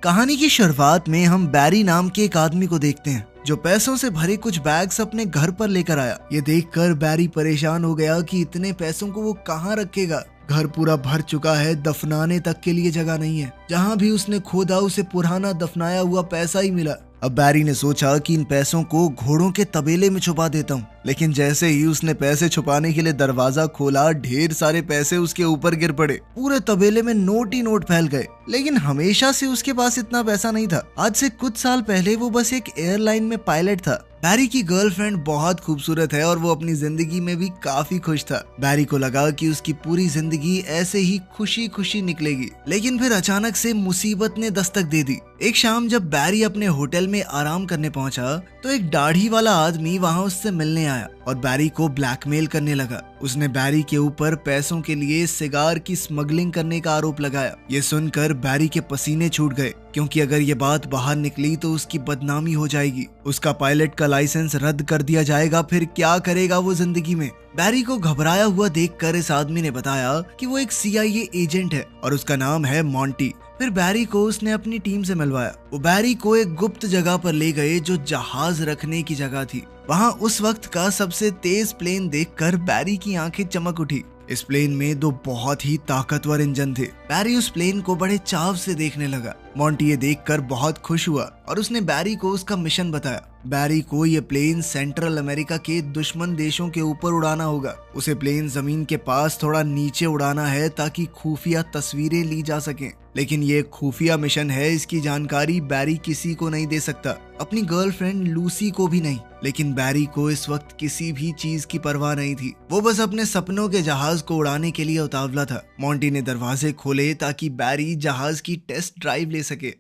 कहानी की शुरुआत में हम बैरी नाम के एक आदमी को देखते हैं जो पैसों से भरे कुछ बैग्स अपने घर पर लेकर आया। ये देखकर बैरी परेशान हो गया कि इतने पैसों को वो कहाँ रखेगा। घर पूरा भर चुका है, दफनाने तक के लिए जगह नहीं है। जहाँ भी उसने खोदा उसे पुराना दफनाया हुआ पैसा ही मिला। अब बैरी ने सोचा कि इन पैसों को घोड़ों के तबेले में छुपा देता हूँ। लेकिन जैसे ही उसने पैसे छुपाने के लिए दरवाजा खोला, ढेर सारे पैसे उसके ऊपर गिर पड़े। पूरे तबेले में नोट ही नोट फैल गए। लेकिन हमेशा से उसके पास इतना पैसा नहीं था। आज से कुछ साल पहले वो बस एक एयरलाइन में पायलट था। बैरी की गर्लफ्रेंड बहुत खूबसूरत है और वो अपनी जिंदगी में भी काफी खुश था। बैरी को लगा कि उसकी पूरी जिंदगी ऐसे ही खुशी खुशी निकलेगी। लेकिन फिर अचानक से मुसीबत ने दस्तक दे दी। एक शाम जब बैरी अपने होटल में आराम करने पहुंचा तो एक दाढ़ी वाला आदमी वहां उससे मिलने आया और बैरी को ब्लैकमेल करने लगा। उसने बैरी के ऊपर पैसों के लिए सिगार की स्मगलिंग करने का आरोप लगाया। ये सुनकर बैरी के पसीने छूट गए, क्योंकि अगर ये बात बाहर निकली तो उसकी बदनामी हो जाएगी। उसका पायलट का लाइसेंस रद्द कर दिया जाएगा। फिर क्या करेगा वो जिंदगी में। बैरी को घबराया हुआ देखकर इस आदमी ने बताया कि वो एक CIA एजेंट है और उसका नाम है मॉन्टी। फिर बैरी को उसने अपनी टीम से मिलवाया। वो बैरी को एक गुप्त जगह पर ले गए जो जहाज रखने की जगह थी। वहां उस वक्त का सबसे तेज प्लेन देखकर बैरी की आंखें चमक उठी। इस प्लेन में 2 बहुत ही ताकतवर इंजन थे। बैरी उस प्लेन को बड़े चाव से देखने लगा। मॉन्टी ये देखकर बहुत खुश हुआ और उसने बैरी को उसका मिशन बताया। बैरी को ये प्लेन सेंट्रल अमेरिका के दुश्मन देशों के ऊपर उड़ाना होगा। उसे प्लेन जमीन के पास थोड़ा नीचे उड़ाना है ताकि खुफिया तस्वीरें ली जा सकें। लेकिन ये खुफिया मिशन है, इसकी जानकारी बैरी किसी को नहीं दे सकता, अपनी गर्लफ्रेंड लूसी को भी नहीं। लेकिन बैरी को इस वक्त किसी भी चीज की परवाह नहीं थी। वो बस अपने सपनों के जहाज को उड़ाने के लिए उतावला था। मॉन्टी ने दरवाजे खोले ताकि बैरी जहाज की टेस्ट ड्राइव ले सके।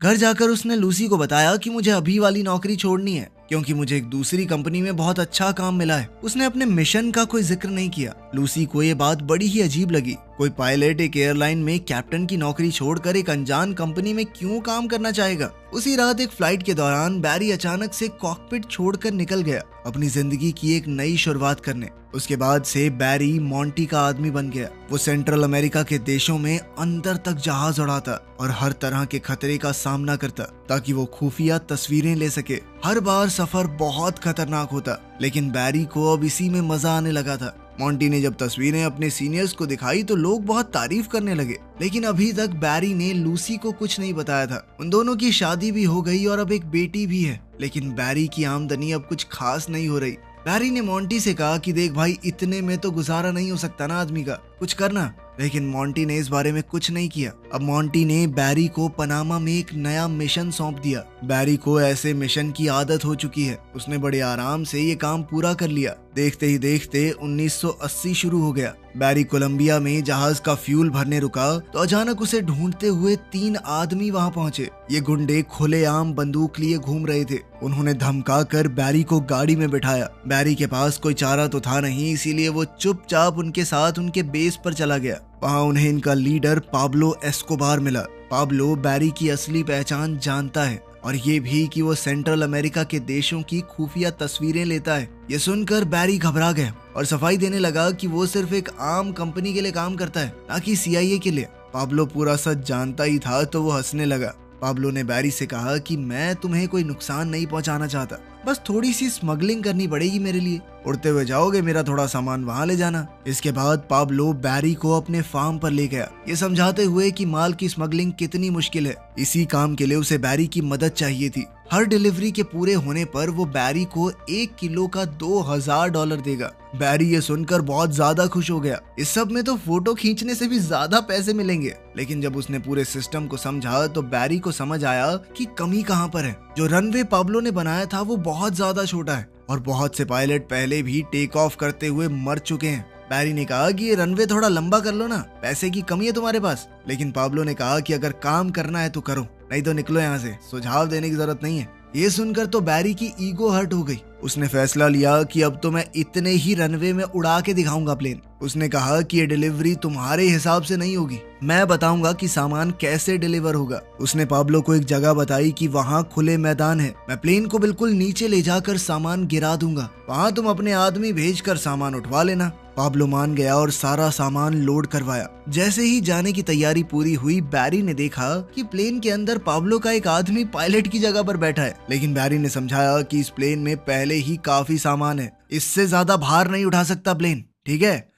घर जाकर उसने लूसी को बताया कि मुझे अभी वाली नौकरी छोड़नी है, क्योंकि मुझे एक दूसरी कंपनी में बहुत अच्छा काम मिला है। उसने अपने मिशन का कोई जिक्र नहीं किया। लूसी को ये बात बड़ी ही अजीब लगी। कोई पायलट एक एयरलाइन में कैप्टन की नौकरी छोड़कर एक अनजान कंपनी में क्यों काम करना चाहेगा। उसी रात एक फ्लाइट के दौरान बैरी अचानक से कॉकपिट छोड़कर निकल गया, अपनी जिंदगी की एक नई शुरुआत करने। उसके बाद से बैरी मॉन्टी का आदमी बन गया। वो सेंट्रल अमेरिका के देशों में अंदर तक जहाज उड़ाता और हर तरह के खतरे का सामना करता ताकि वो खुफिया तस्वीरें ले सके। हर बार सफर बहुत खतरनाक होता, लेकिन बैरी को अब इसी में मजा आने लगा था। मॉन्टी ने जब तस्वीरें अपने सीनियर्स को दिखाई तो लोग बहुत तारीफ करने लगे। लेकिन अभी तक बैरी ने लूसी को कुछ नहीं बताया था। उन दोनों की शादी भी हो गई और अब एक बेटी भी है। लेकिन बैरी की आमदनी अब कुछ खास नहीं हो रही। बैरी ने मॉन्टी से कहा कि देख भाई, इतने में तो गुजारा नहीं हो सकता ना आदमी का, कुछ करना। लेकिन मॉन्टी ने इस बारे में कुछ नहीं किया। अब मॉन्टी ने बैरी को पनामा में एक नया मिशन सौंप दिया। बैरी को ऐसे मिशन की आदत हो चुकी है। उसने बड़े आराम से ये काम पूरा कर लिया। देखते ही देखते 1980 शुरू हो गया। बैरी कोलंबिया में जहाज का फ्यूल भरने रुका तो अचानक उसे ढूंढते हुए 3 आदमी वहां पहुंचे। ये गुंडे खुलेआम बंदूक लिए घूम रहे थे। उन्होंने धमका कर बैरी को गाड़ी में बिठाया। बैरी के पास कोई चारा तो था नहीं, इसीलिए वो चुपचाप उनके साथ उनके बेस पर चला गया। वहां उन्हें इनका लीडर पाब्लो एस्कोबार मिला। पाब्लो बैरी की असली पहचान जानता है और ये भी कि वो सेंट्रल अमेरिका के देशों की खुफिया तस्वीरें लेता है। ये सुनकर बैरी घबरा गया और सफाई देने लगा कि वो सिर्फ एक आम कंपनी के लिए काम करता है, ना कि CIA के लिए। पाब्लो पूरा सच जानता ही था तो वो हंसने लगा। पाब्लो ने बैरी से कहा कि मैं तुम्हें कोई नुकसान नहीं पहुंचाना चाहता, बस थोड़ी सी स्मगलिंग करनी पड़ेगी मेरे लिए। उड़ते हुए जाओगे, मेरा थोड़ा सामान वहां ले जाना। इसके बाद पाब्लो बैरी को अपने फार्म पर ले गया, ये समझाते हुए कि माल की स्मगलिंग कितनी मुश्किल है। इसी काम के लिए उसे बैरी की मदद चाहिए थी। हर डिलीवरी के पूरे होने पर वो बैरी को 1 किलो का $2000 देगा। बैरी ये सुनकर बहुत ज्यादा खुश हो गया। इस सब में तो फोटो खींचने से भी ज्यादा पैसे मिलेंगे। लेकिन जब उसने पूरे सिस्टम को समझा तो बैरी को समझ आया कि कमी कहाँ पर है। जो रनवे पाब्लो ने बनाया था वो बहुत ज्यादा छोटा है और बहुत से पायलट पहले भी टेक ऑफ करते हुए मर चुके हैं। बैरी ने कहा कि ये रनवे थोड़ा लंबा कर लो ना, पैसे की कमी है तुम्हारे पास। लेकिन पाब्लो ने कहा कि अगर काम करना है तो करो, नहीं तो निकलो यहाँ से, सुझाव देने की जरूरत नहीं है। ये सुनकर तो बैरी की ईगो हर्ट हो गई। उसने फैसला लिया कि अब तो मैं इतने ही रनवे में उड़ा के दिखाऊंगा प्लेन। उसने कहा कि ये डिलीवरी तुम्हारे हिसाब से नहीं होगी, मैं बताऊंगा कि सामान कैसे डिलीवर होगा। उसने पाब्लो को एक जगह बताई कि वहाँ खुले मैदान है, मैं प्लेन को बिल्कुल नीचे ले जाकर सामान गिरा दूंगा, वहाँ तुम अपने आदमी भेजकर सामान उठवा लेना। पाब्लो मान गया और सारा सामान लोड करवाया। जैसे ही जाने की तैयारी पूरी हुई, बैरी ने देखा कि प्लेन के अंदर पाब्लो का एक आदमी पायलट की जगह पर बैठा है। लेकिन बैरी ने समझाया कि इस प्लेन में पहले ही काफी सामान है, इससे ज्यादा भार नहीं उठा सकता प्लेन, ठीक है,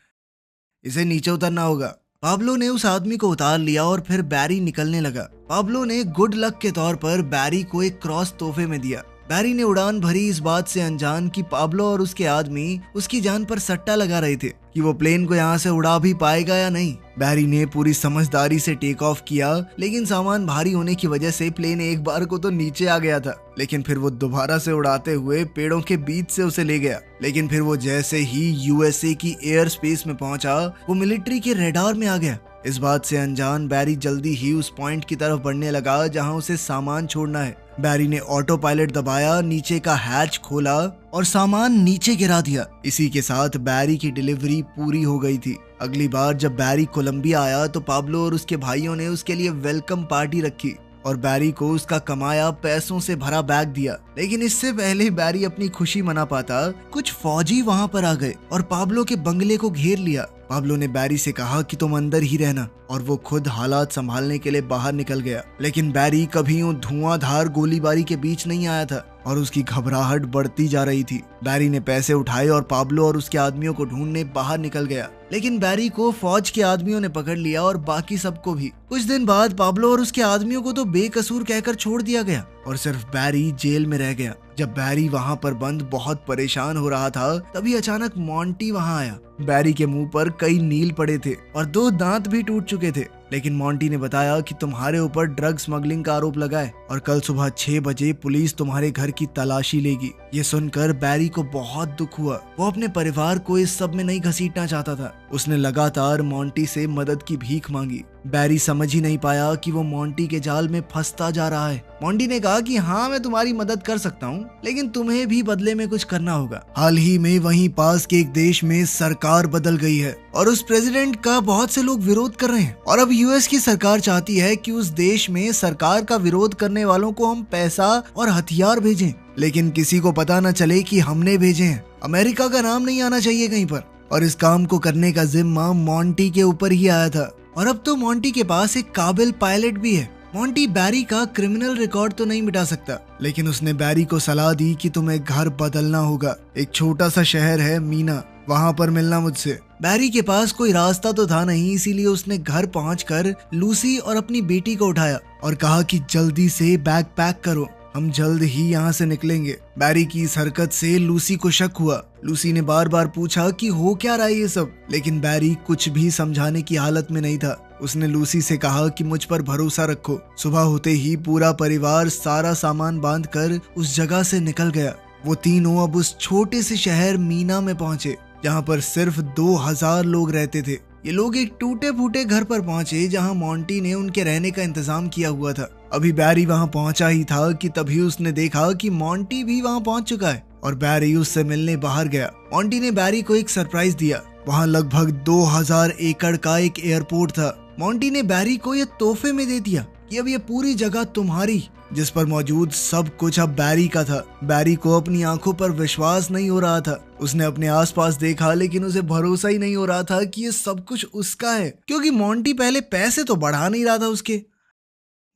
इसे नीचे उतरना होगा। पाब्लो ने उस आदमी को उतार लिया और फिर बैरी निकलने लगा। पाब्लो ने गुड लक के तौर पर बैरी को एक क्रॉस तोहफे में दिया। बैरी ने उड़ान भरी, इस बात से अनजान कि पाब्लो और उसके आदमी उसकी जान पर सट्टा लगा रहे थे कि वो प्लेन को यहाँ से उड़ा भी पाएगा या नहीं। बैरी ने पूरी समझदारी से टेक ऑफ किया, लेकिन सामान भारी होने की वजह से प्लेन एक बार को तो नीचे आ गया था, लेकिन फिर वो दोबारा से उड़ाते हुए पेड़ों के बीच से उसे ले गया। लेकिन फिर वो जैसे ही यूएसए की एयर स्पेस में पहुंचा, वो मिलिट्री के रेडार में आ गया। इस बात से अनजान बैरी जल्दी ही उस पॉइंट की तरफ बढ़ने लगा जहां उसे सामान छोड़ना है। बैरी ने ऑटो पायलट दबाया, नीचे का हैच खोला और सामान नीचे गिरा दिया। इसी के साथ बैरी की डिलीवरी पूरी हो गई थी। अगली बार जब बैरी कोलंबिया आया तो पाब्लो और उसके भाइयों ने उसके लिए वेलकम पार्टी रखी और बैरी को उसका कमाया पैसों से भरा बैग दिया। लेकिन इससे पहले बैरी अपनी खुशी मना पाता, कुछ फौजी वहां पर आ गए और पाब्लो के बंगले को घेर लिया। पाब्लो ने बैरी से कहा कि तुम अंदर ही रहना और वो खुद हालात संभालने के लिए बाहर निकल गया। लेकिन बैरी कभी यूं धुआंधार गोलीबारी के बीच नहीं आया था और उसकी घबराहट बढ़ती जा रही थी। बैरी ने पैसे उठाए और पाब्लो और उसके आदमियों को ढूंढने बाहर निकल गया। लेकिन बैरी को फौज के आदमियों ने पकड़ लिया और बाकी सबको भी। कुछ दिन बाद पाब्लो और उसके आदमियों को तो बेकसूर कहकर छोड़ दिया गया और सिर्फ बैरी जेल में रह गया। जब बैरी वहां पर बंद बहुत परेशान हो रहा था, तभी अचानक मॉन्टी वहां आया। बैरी के मुंह पर कई नील पड़े थे और 2 दांत भी टूट चुके थे। लेकिन मॉन्टी ने बताया कि तुम्हारे ऊपर ड्रग स्मगलिंग का आरोप लगा है और कल सुबह 6 बजे पुलिस तुम्हारे घर की तलाशी लेगी। ये सुनकर बैरी को बहुत दुख हुआ। वो अपने परिवार को इस सब में नहीं घसीटना चाहता था। उसने लगातार मॉन्टी से मदद की भीख मांगी। बैरी समझ ही नहीं पाया कि वो मॉन्टी के जाल में फंसता जा रहा है। मॉन्टी ने कहा कि हाँ, मैं तुम्हारी मदद कर सकता हूँ, लेकिन तुम्हें भी बदले में कुछ करना होगा। हाल ही में वहीं पास के एक देश में सरकार बदल गई है और उस प्रेसिडेंट का बहुत से लोग विरोध कर रहे हैं और अब यूएस की सरकार चाहती है कि उस देश में सरकार का विरोध करने वालों को हम पैसा और हथियार भेजें, लेकिन किसी को पता न चले कि हमने भेजे हैं। अमेरिका का नाम नहीं आना चाहिए कहीं पर। और इस काम को करने का जिम्मा मॉन्टी के ऊपर ही आया था और अब तो मॉन्टी के पास एक काबिल पायलट भी है। मॉन्टी बैरी का क्रिमिनल रिकॉर्ड तो नहीं मिटा सकता, लेकिन उसने बैरी को सलाह दी कि तुम्हें घर बदलना होगा। एक छोटा सा शहर है मीना, वहां पर मिलना मुझसे। बैरी के पास कोई रास्ता तो था नहीं, इसीलिए उसने घर पहुंचकर लूसी और अपनी बेटी को उठाया और कहा कि जल्दी से बैग पैक करो, हम जल्द ही यहाँ से निकलेंगे। बैरी की इस हरकत से लूसी को शक हुआ। लूसी ने बार बार पूछा कि हो क्या रहा है ये सब, लेकिन बैरी कुछ भी समझाने की हालत में नहीं था। उसने लूसी से कहा कि मुझ पर भरोसा रखो। सुबह होते ही पूरा परिवार सारा सामान बांधकर उस जगह से निकल गया। वो तीनों अब उस छोटे से शहर मीना में पहुंचे, जहाँ पर सिर्फ 2000 लोग रहते थे। ये लोग एक टूटे फूटे घर पर पहुंचे जहां मॉन्टी ने उनके रहने का इंतजाम किया हुआ था। अभी बैरी वहां पहुंचा ही था कि तभी उसने देखा कि मॉन्टी भी वहां पहुंच चुका है और बैरी उससे मिलने बाहर गया। मॉन्टी ने बैरी को एक सरप्राइज दिया। वहां लगभग 2000 एकड़ का एक एयरपोर्ट था। मॉन्टी ने बैरी को ये तोहफे में दे दिया कि अब ये पूरी जगह तुम्हारी, जिस पर मौजूद सब कुछ अब बैरी का था। बैरी को अपनी आंखों पर विश्वास नहीं हो रहा था। उसने अपने आसपास देखा, लेकिन उसे भरोसा ही नहीं हो रहा था कि ये सब कुछ उसका है, क्योंकि मॉन्टी पहले पैसे तो बढ़ा नहीं रहा था उसके।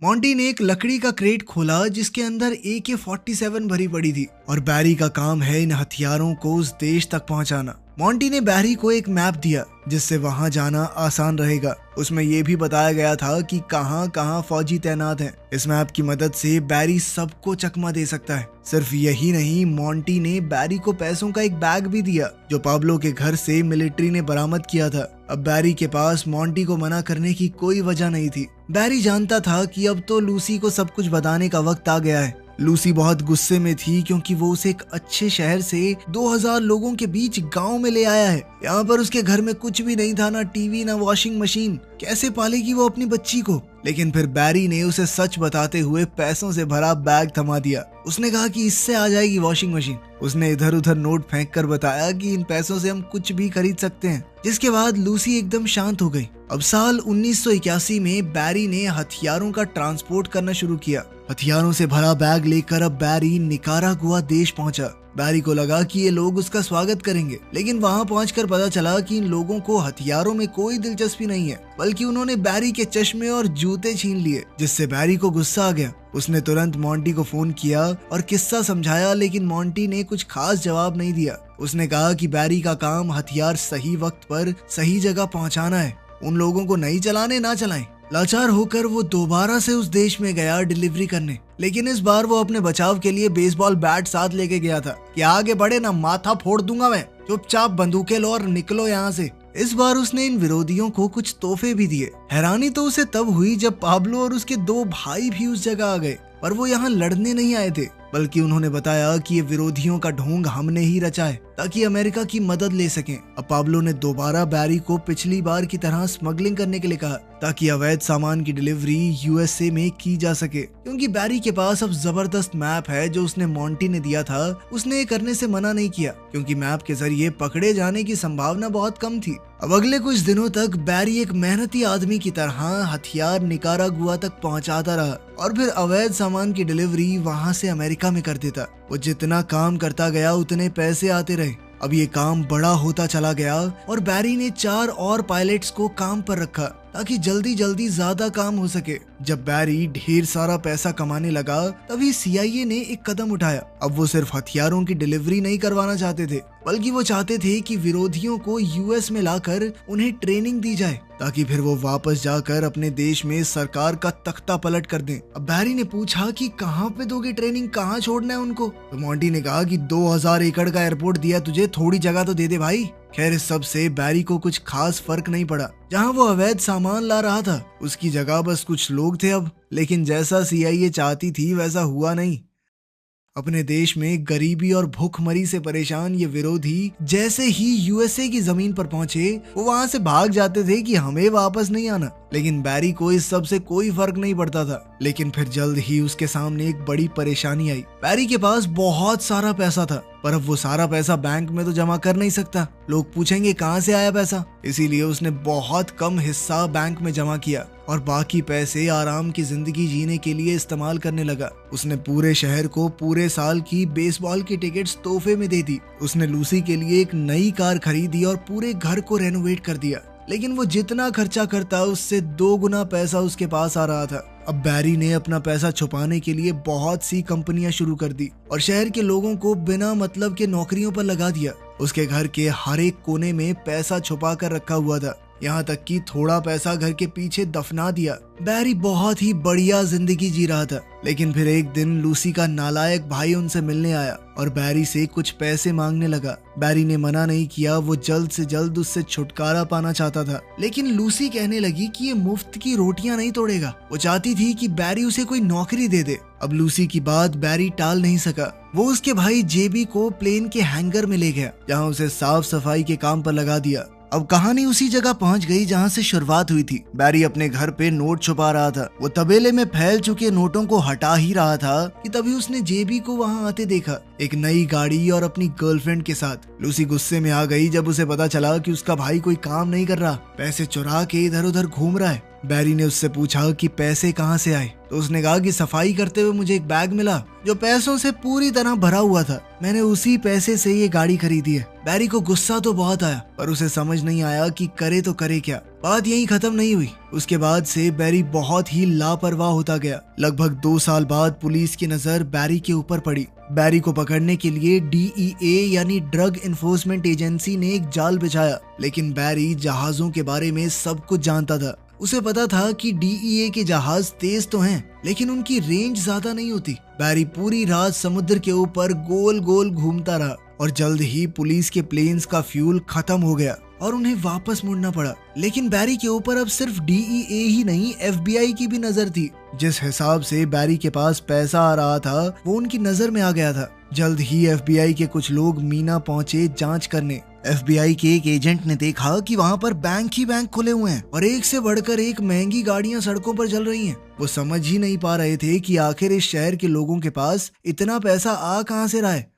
मॉन्टी ने एक लकड़ी का क्रेट खोला जिसके अंदर AK-47 भरी पड़ी थी और बैरी का काम है इन हथियारों को उस देश तक पहुंचाना। मॉन्टी ने बैरी को एक मैप दिया जिससे वहां जाना आसान रहेगा। उसमें यह भी बताया गया था कि कहां कहां फौजी तैनात हैं। इस मैप की मदद से बैरी सबको चकमा दे सकता है। सिर्फ यही नहीं, मॉन्टी ने बैरी को पैसों का एक बैग भी दिया जो पाब्लो के घर से मिलिट्री ने बरामद किया था। अब बैरी के पास मॉन्टी को मना करने की कोई वजह नहीं थी। बैरी जानता था कि अब तो लूसी को सब कुछ बताने का वक्त आ गया है। लूसी बहुत गुस्से में थी क्योंकि वो उसे एक अच्छे शहर से 2000 लोगों के बीच गांव में ले आया है। यहाँ पर उसके घर में कुछ भी नहीं था, ना टीवी ना वॉशिंग मशीन। कैसे पालेगी वो अपनी बच्ची को? लेकिन फिर बैरी ने उसे सच बताते हुए पैसों से भरा बैग थमा दिया। उसने कहा कि इससे आ जाएगी वॉशिंग मशीन। उसने इधर उधर नोट फेंक कर बताया कि इन पैसों से हम कुछ भी खरीद सकते हैं, जिसके बाद लूसी एकदम शांत हो गई। अब साल 1981 में बैरी ने हथियारों का ट्रांसपोर्ट करना शुरू किया। हथियारों से भरा बैग लेकर अब बैरी निकारागुआ देश पहुंचा। बैरी को लगा कि ये लोग उसका स्वागत करेंगे, लेकिन वहाँ पहुंचकर पता चला कि इन लोगों को हथियारों में कोई दिलचस्पी नहीं है, बल्कि उन्होंने बैरी के चश्मे और जूते छीन लिए, जिससे बैरी को गुस्सा आ गया। उसने तुरंत मोंटी को फोन किया और किस्सा समझाया, लेकिन मोंटी ने कुछ खास जवाब नहीं दिया। उसने कहा कि बैरी का काम हथियार सही वक्त पर सही जगह पहुंचाना है, उन लोगों को नहीं चलाने ना चलाएं। लाचार होकर वो दोबारा से उस देश में गया डिलीवरी करने, लेकिन इस बार वो अपने बचाव के लिए बेसबॉल बैट साथ लेके गया था कि आगे बढ़े ना माथा फोड़ दूंगा मैं, चुपचाप बंदूकें लो और निकलो यहाँ से। इस बार उसने इन विरोधियों को कुछ तोहफे भी दिए। हैरानी तो उसे तब हुई जब पाब्लो और उसके 2 भाई भी उस जगह आ गए, पर वो यहाँ लड़ने नहीं आए थे, बल्कि उन्होंने बताया कि ये विरोधियों का ढोंग हमने ही रचा है ताकि अमेरिका की मदद ले सकें। अब पाब्लो ने दोबारा बैरी को पिछली बार की तरह स्मगलिंग करने के लिए कहा ताकि अवैध सामान की डिलीवरी यूएसए में की जा सके, क्योंकि बैरी के पास अब जबरदस्त मैप है जो उसने मोंटी ने दिया था। उसने ये करने से मना नहीं किया क्योंकि मैप के जरिए पकड़े जाने की संभावना बहुत कम थी। अब अगले कुछ दिनों तक बैरी एक मेहनती आदमी की तरह हथियार निकारागुआ तक पहुंचाता रहा और फिर अवैध सामान की डिलीवरी वहां से अमेरिका में कर देता। वो जितना काम करता गया उतने पैसे आते रहे। अब ये काम बड़ा होता चला गया और बैरी ने 4 और पायलट्स को काम पर रखा ताकि जल्दी जल्दी ज्यादा काम हो सके। जब बैरी ढेर सारा पैसा कमाने लगा तभी सीआईए ने एक कदम उठाया। अब वो सिर्फ हथियारों की डिलीवरी नहीं करवाना चाहते थे, बल्कि वो चाहते थे कि विरोधियों को यूएस में लाकर उन्हें ट्रेनिंग दी जाए ताकि फिर वो वापस जाकर अपने देश में सरकार का तख्ता पलट कर दें। अब बैरी ने पूछा कि कहाँ पे दोगे ट्रेनिंग, कहाँ छोड़ना है उनको? तो मोंटी ने कहा कि 2000 एकड़ का एयरपोर्ट दिया तुझे, थोड़ी जगह तो दे दे भाई। खैर इस सब से बैरी को कुछ खास फर्क नहीं पड़ा। जहाँ वो अवैध सामान ला रहा था उसकी जगह बस कुछ लोग थे अब, लेकिन जैसा सीआईए चाहती थी वैसा हुआ नहीं। अपने देश में गरीबी और भूखमरी से परेशान ये विरोधी जैसे ही यूएसए की जमीन पर पहुंचे वो वहां से भाग जाते थे कि हमें वापस नहीं आना, लेकिन बैरी को इस सब से कोई फर्क नहीं पड़ता था। लेकिन फिर जल्द ही उसके सामने एक बड़ी परेशानी आई। बैरी के पास बहुत सारा पैसा था, पर अब वो सारा पैसा बैंक में तो जमा कर नहीं सकता, लोग पूछेंगे कहाँ से आया पैसा। इसीलिए उसने बहुत कम हिस्सा बैंक में जमा किया और बाकी पैसे आराम की जिंदगी जीने के लिए इस्तेमाल करने लगा। उसने पूरे शहर को पूरे साल की बेसबॉल की टिकट्स तोहफे में दे दी। उसने लूसी के लिए एक नई कार खरीदी और पूरे घर को रेनोवेट कर दिया। लेकिन वो जितना खर्चा करता उससे 2 गुना पैसा उसके पास आ रहा था। अब बैरी ने अपना पैसा छुपाने के लिए बहुत सी कंपनियां शुरू कर दी और शहर के लोगों को बिना मतलब के नौकरियों पर लगा दिया। उसके घर के हर एक कोने में पैसा छुपा कर रखा हुआ था, यहाँ तक कि थोड़ा पैसा घर के पीछे दफना दिया। बैरी बहुत ही बढ़िया जिंदगी जी रहा था, लेकिन फिर एक दिन लूसी का नालायक भाई उनसे मिलने आया और बैरी से कुछ पैसे मांगने लगा। बैरी ने मना नहीं किया, वो जल्द से जल्द उससे छुटकारा पाना चाहता था। लेकिन लूसी कहने लगी कि ये मुफ्त की रोटियां नहीं तोड़ेगा। वो चाहती थी कि बैरी उसे कोई नौकरी दे दे। अब लूसी की बात बैरी टाल नहीं सका। वो उसके भाई जेबी को प्लेन के हैंगर में ले गया, जहाँ उसे साफ सफाई के काम पर लगा दिया। अब कहानी उसी जगह पहुंच गई जहां से शुरुआत हुई थी। बैरी अपने घर पे नोट छुपा रहा था। वो तबेले में फैल चुके नोटों को हटा ही रहा था कि तभी उसने जेबी को वहां आते देखा, एक नई गाड़ी और अपनी गर्लफ्रेंड के साथ। लूसी गुस्से में आ गई जब उसे पता चला कि उसका भाई कोई काम नहीं कर रहा, पैसे चुरा के इधर उधर घूम रहा है। बैरी ने उससे पूछा कि पैसे कहाँ से आए, तो उसने कहा कि सफाई करते हुए मुझे एक बैग मिला जो पैसों से पूरी तरह भरा हुआ था। मैंने उसी पैसे से ये गाड़ी खरीदी है। बैरी को गुस्सा तो बहुत आया, पर उसे समझ नहीं आया कि करे तो करे क्या। बात यहीं खत्म नहीं हुई। उसके बाद से बैरी बहुत ही लापरवाह होता गया। लगभग 2 साल बाद पुलिस की नजर बैरी के ऊपर पड़ी। बैरी को पकड़ने के लिए DEA यानी ड्रग इन्फोर्समेंट एजेंसी ने एक जाल बिछाया, लेकिन बैरी जहाजों के बारे में सब कुछ जानता था। उसे पता था कि DEA के जहाज तेज तो हैं, लेकिन उनकी रेंज ज्यादा नहीं होती। बैरी पूरी रात समुद्र के ऊपर गोल गोल घूमता रहा और जल्द ही पुलिस के प्लेन्स का फ्यूल खत्म हो गया और उन्हें वापस मुड़ना पड़ा। लेकिन बैरी के ऊपर अब सिर्फ DEA ही नहीं, FBI की भी नजर थी। जिस हिसाब से बैरी के पास पैसा आ रहा था वो उनकी नजर में आ गया था। जल्द ही FBI के कुछ लोग मीना पहुंचे जांच करने। FBI के एक एजेंट ने देखा कि वहां पर बैंक ही बैंक खुले हुए हैं और एक से बढ़कर एक महंगी गाड़ियां सड़कों पर चल रही हैं। वो समझ ही नहीं पा रहे थे कि आखिर इस शहर के लोगों के पास इतना पैसा आ कहां से रहा है।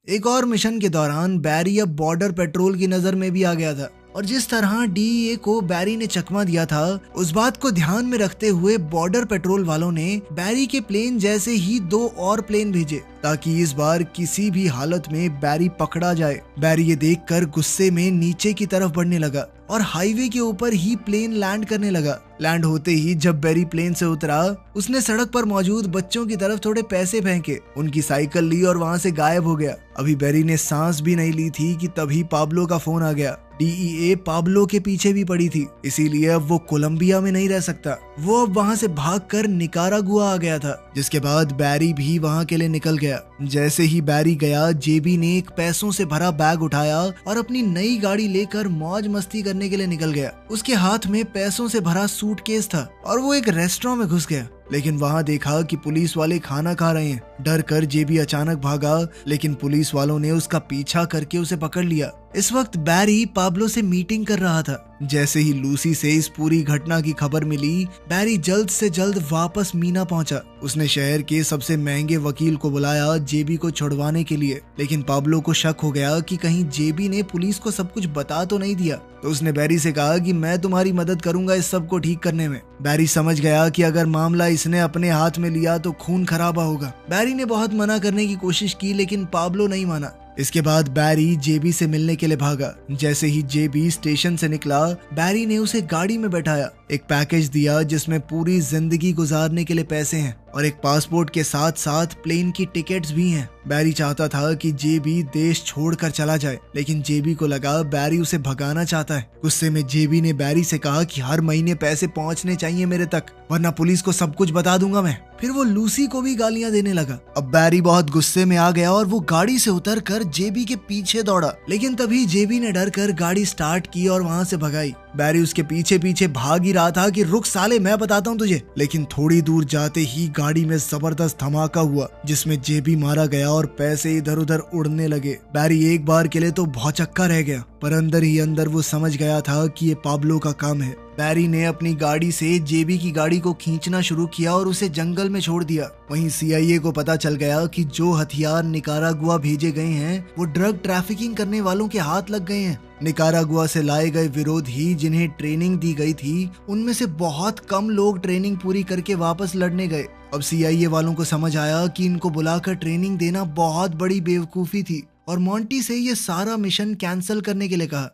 एक और मिशन के दौरान बैरी अब बॉर्डर पेट्रोल की नजर में भी आ गया था। और जिस तरह डीईए को बैरी ने चकमा दिया था, उस बात को ध्यान में रखते हुए बॉर्डर पेट्रोल वालों ने बैरी के प्लेन जैसे ही 2 और प्लेन भेजे ताकि इस बार किसी भी हालत में बैरी पकड़ा जाए। बैरी ये देखकर गुस्से में नीचे की तरफ बढ़ने लगा और हाईवे के ऊपर ही प्लेन लैंड करने लगा। लैंड होते ही जब बैरी प्लेन से उतरा, उसने सड़क पर मौजूद बच्चों की तरफ थोड़े पैसे फेंके, उनकी साइकिल ली और वहां से गायब हो गया। अभी बैरी ने सांस भी नहीं ली थी कि तभी पाब्लो का फोन आ गया। डीईए पाब्लो के पीछे भी पड़ी थी, इसीलिए अब वो कोलंबिया में नहीं रह सकता। वो अब वहां से भागकर निकारागुआ आ गया था, जिसके बाद बैरी भी वहां के लिए निकल गया। जैसे ही बैरी गया, जेबी ने एक पैसों से भरा बैग उठाया और अपनी नई गाड़ी लेकर मौज मस्ती करने के लिए निकल गया। उसके हाथ में पैसों से भरा सूटकेस था और वो एक रेस्टोरेंट में घुस गया, लेकिन वहां देखा कि पुलिस वाले खाना खा रहे हैं। डर कर जेबी अचानक भागा, लेकिन पुलिस वालों ने उसका पीछा करके उसे पकड़ लिया। इस वक्त बैरी पाब्लो से मीटिंग कर रहा था। जैसे ही लूसी से इस पूरी घटना की खबर मिली, बैरी जल्द से जल्द वापस मीना पहुंचा। उसने शहर के सबसे महंगे वकील को बुलाया जेबी को छुड़वाने के लिए, लेकिन पाब्लो को शक हो गया कि कहीं जेबी ने पुलिस को सब कुछ बता तो नहीं दिया। तो उसने बैरी से कहा कि मैं तुम्हारी मदद करूंगा इस सब को ठीक करने में। बैरी समझ गया कि अगर मामला इसने अपने हाथ में लिया तो खून खराबा होगा। बैरी ने बहुत मना करने की कोशिश की, लेकिन पाब्लो नहीं माना। इसके बाद बैरी जेबी से मिलने के लिए भागा। जैसे ही जेबी स्टेशन से निकला, बैरी ने उसे गाड़ी में बैठाया, एक पैकेज दिया जिसमें पूरी जिंदगी गुजारने के लिए पैसे हैं और एक पासपोर्ट के साथ साथ प्लेन की टिकट्स भी हैं। बैरी चाहता था कि जेबी देश छोड़कर चला जाए, लेकिन जेबी को लगा बैरी उसे भगाना चाहता है। गुस्से में जेबी ने बैरी से कहा कि हर महीने पैसे पहुंचने चाहिए मेरे तक, वरना पुलिस को सब कुछ बता दूंगा मैं। फिर वो लूसी को भी गालियां देने लगा। अब बैरी बहुत गुस्से में आ गया और वो गाड़ी से उतरकर जेबी के पीछे दौड़ा, लेकिन तभी जेबी ने डर कर गाड़ी स्टार्ट की और वहां से भगाई। बैरी उसके पीछे पीछे भाग ही रहा था कि रुक साले, मैं बताता हूँ तुझे। लेकिन थोड़ी दूर जाते ही गाड़ी में जबरदस्त धमाका हुआ, जिसमें जेबी मारा गया और पैसे इधर उधर उड़ने लगे। बैरी एक बार के लिए तो भौचक्का रह गया, पर अंदर ही अंदर वो समझ गया था कि ये पाब्लो का काम है। बैरी ने अपनी गाड़ी से जेबी की गाड़ी को खींचना शुरू किया और उसे जंगल में छोड़ दिया। वहीं सीआईए को पता चल गया कि जो हथियार निकारागुआ भेजे गए हैं वो ड्रग ट्रैफिकिंग करने वालों के हाथ लग गए हैं। निकारागुआ से लाए गए विरोधी जिन्हें ट्रेनिंग दी गई थी, उनमें से बहुत कम लोग ट्रेनिंग पूरी करके वापस लड़ने गए। अब सीआईए वालों को समझ आया कि इनको बुलाकर ट्रेनिंग देना बहुत बड़ी बेवकूफी थी और मोंटी से ये सारा मिशन कैंसिल करने के लिए कहा।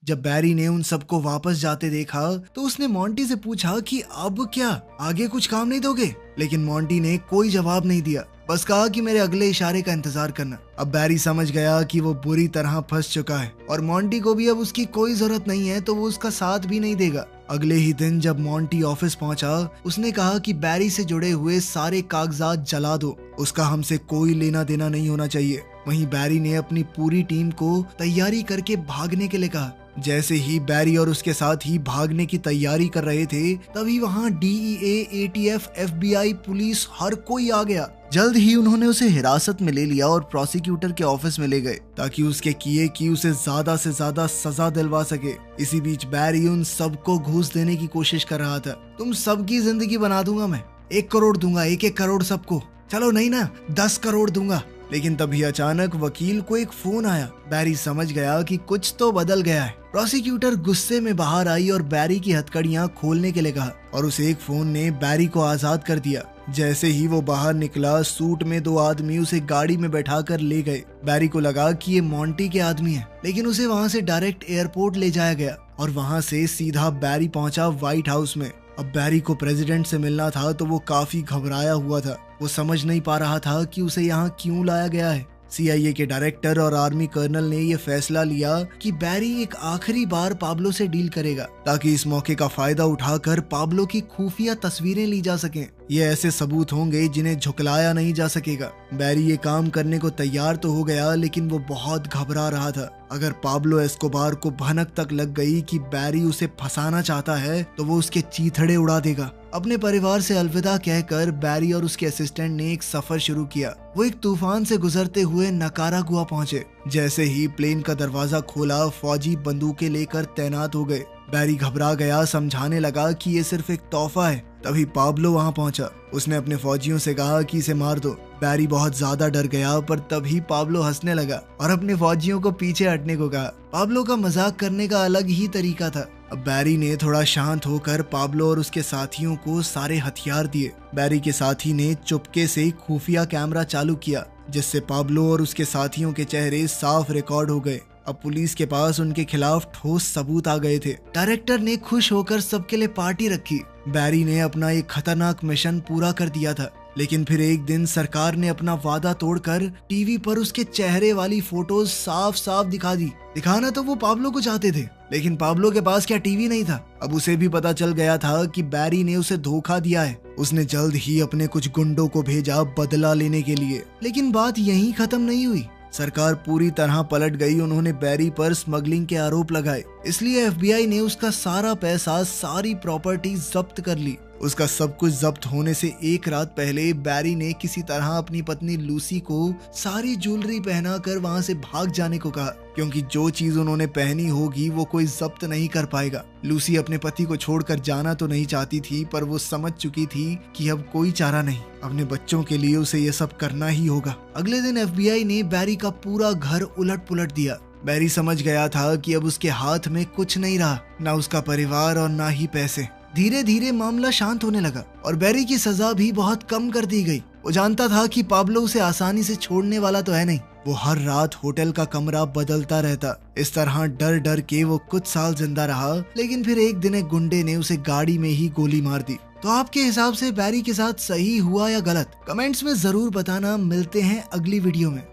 जब बैरी ने उन सबको वापस जाते देखा तो उसने मोंटी से पूछा कि अब क्या, आगे कुछ काम नहीं दोगे? लेकिन मोंटी ने कोई जवाब नहीं दिया, बस कहा कि मेरे अगले इशारे का इंतजार करना। अब बैरी समझ गया कि वो बुरी तरह फंस चुका है और मोंटी को भी अब उसकी कोई जरूरत नहीं है, तो वो उसका साथ भी नहीं देगा। अगले ही दिन जब मोंटी ऑफिस पहुंचा, उसने कहा कि बैरी से जुड़े हुए सारे कागजात जला दो, उसका हमसे कोई लेना देना नहीं होना चाहिए। वहीं बैरी ने अपनी पूरी टीम को तैयारी करके भागने के लिए कहा। जैसे ही बैरी और उसके साथ ही भागने की तैयारी कर रहे थे, तभी वहां डीईए, एटीएफ, एफबीआई, पुलिस हर कोई आ गया। जल्द ही उन्होंने उसे हिरासत में ले लिया और प्रोसिक्यूटर के ऑफिस में ले गए ताकि उसके किए की उसे ज्यादा से ज्यादा सजा दिलवा सके। इसी बीच बैरी उन सबको घूस देने की कोशिश कर रहा था। तुम सबकी जिंदगी बना दूंगा मैं, 1 करोड़ दूंगा, 1-1 करोड़ सबको, चलो नहीं ना 10 करोड़ दूंगा। लेकिन तभी अचानक वकील को एक फोन आया। बैरी समझ गया कि कुछ तो बदल गया है। प्रोसिक्यूटर गुस्से में बाहर आई और बैरी की हथकड़ियां खोलने के लिए कहा और उस एक फोन ने बैरी को आजाद कर दिया। जैसे ही वो बाहर निकला, सूट में 2 आदमी उसे गाड़ी में बैठाकर ले गए। बैरी को लगा कि ये मोंटी के आदमी हैं, लेकिन उसे वहां से डायरेक्ट एयरपोर्ट ले जाया गया और वहां से सीधा बैरी पहुंचा व्हाइट हाउस में। अब बैरी को प्रेसिडेंट से मिलना था तो वो काफी घबराया हुआ था। वो समझ नहीं पा रहा था कि उसे यहाँ क्यों लाया गया है। सीआईए के डायरेक्टर और आर्मी कर्नल ने यह फैसला लिया कि बैरी एक आखिरी बार पाब्लो से डील करेगा ताकि इस मौके का फायदा उठाकर पाब्लो की खुफिया तस्वीरें ली जा सकें। ये ऐसे सबूत होंगे जिन्हें झुकलाया नहीं जा सकेगा। बैरी ये काम करने को तैयार तो हो गया, लेकिन वो बहुत घबरा रहा था। अगर पाब्लो एस्कोबार को भनक तक लग गई कि बैरी उसे फंसाना चाहता है तो वो उसके चीथड़े उड़ा देगा। अपने परिवार से अलविदा कहकर बैरी और उसके असिस्टेंट ने एक सफर शुरू किया। वो एक तूफान से गुजरते हुए निकारागुआ पहुंचे। जैसे ही प्लेन का दरवाजा खोला, फौजी बंदूकें लेकर तैनात हो गए। बैरी घबरा गया, समझाने लगा कि ये सिर्फ एक तोहफा है, तभी पाब्लो वहां पहुंचा। उसने अपने फौजियों से कहा कि इसे मार दो। बैरी बहुत ज्यादा डर गया, पर तभी पाब्लो हंसने लगा और अपने फौजियों को पीछे हटने को कहा। पाब्लो का मजाक करने का अलग ही तरीका था। अब बैरी ने थोड़ा शांत होकर पाब्लो और उसके साथियों को सारे हथियार दिए। बैरी के साथी ने चुपके से खुफिया कैमरा चालू किया, जिससे पाब्लो और उसके साथियों के चेहरे साफ रिकॉर्ड हो गए। अब पुलिस के पास उनके खिलाफ ठोस सबूत आ गए थे। डायरेक्टर ने खुश होकर सबके लिए पार्टी रखी। बैरी ने अपना एक खतरनाक मिशन पूरा कर दिया था, लेकिन फिर एक दिन सरकार ने अपना वादा तोड़कर टीवी पर उसके चेहरे वाली फोटोज साफ साफ दिखा दी। दिखाना तो वो पाब्लो को चाहते थे, लेकिन पाब्लो के पास क्या टीवी नहीं था। अब उसे भी पता चल गया था कि बैरी ने उसे धोखा दिया है। उसने जल्द ही अपने कुछ गुंडों को भेजा बदला लेने के लिए, लेकिन बात यहीं खत्म नहीं हुई। सरकार पूरी तरह पलट गई। उन्होंने बैरी पर स्मगलिंग के आरोप लगाए, इसलिए एफबीआई ने उसका सारा पैसा, सारी प्रॉपर्टी जब्त कर ली। उसका सब कुछ जब्त होने से एक रात पहले बैरी ने किसी तरह अपनी पत्नी लूसी को सारी ज्वेलरी पहनाकर वहां से भाग जाने को कहा, क्योंकि जो चीज उन्होंने पहनी होगी वो कोई जब्त नहीं कर पाएगा। लूसी अपने पति को छोड़कर जाना तो नहीं चाहती थी, पर वो समझ चुकी थी कि अब कोई चारा नहीं, अपने बच्चों के लिए उसे ये सब करना ही होगा। अगले दिन एफबीआई ने बैरी का पूरा घर उलट पुलट दिया। बैरी समझ गया था कि अब उसके हाथ में कुछ नहीं रहा, ना उसका परिवार और ना ही पैसे। धीरे धीरे मामला शांत होने लगा और बैरी की सजा भी बहुत कम कर दी गई। वो जानता था कि पाब्लो उसे आसानी से छोड़ने वाला तो है नहीं। वो हर रात होटल का कमरा बदलता रहता। इस तरह डर डर के वो कुछ साल जिंदा रहा, लेकिन फिर एक दिन एक गुंडे ने उसे गाड़ी में ही गोली मार दी। तो आपके हिसाब से बैरी के साथ सही हुआ या गलत? कमेंट्स में जरूर बताना। मिलते हैं अगली वीडियो में।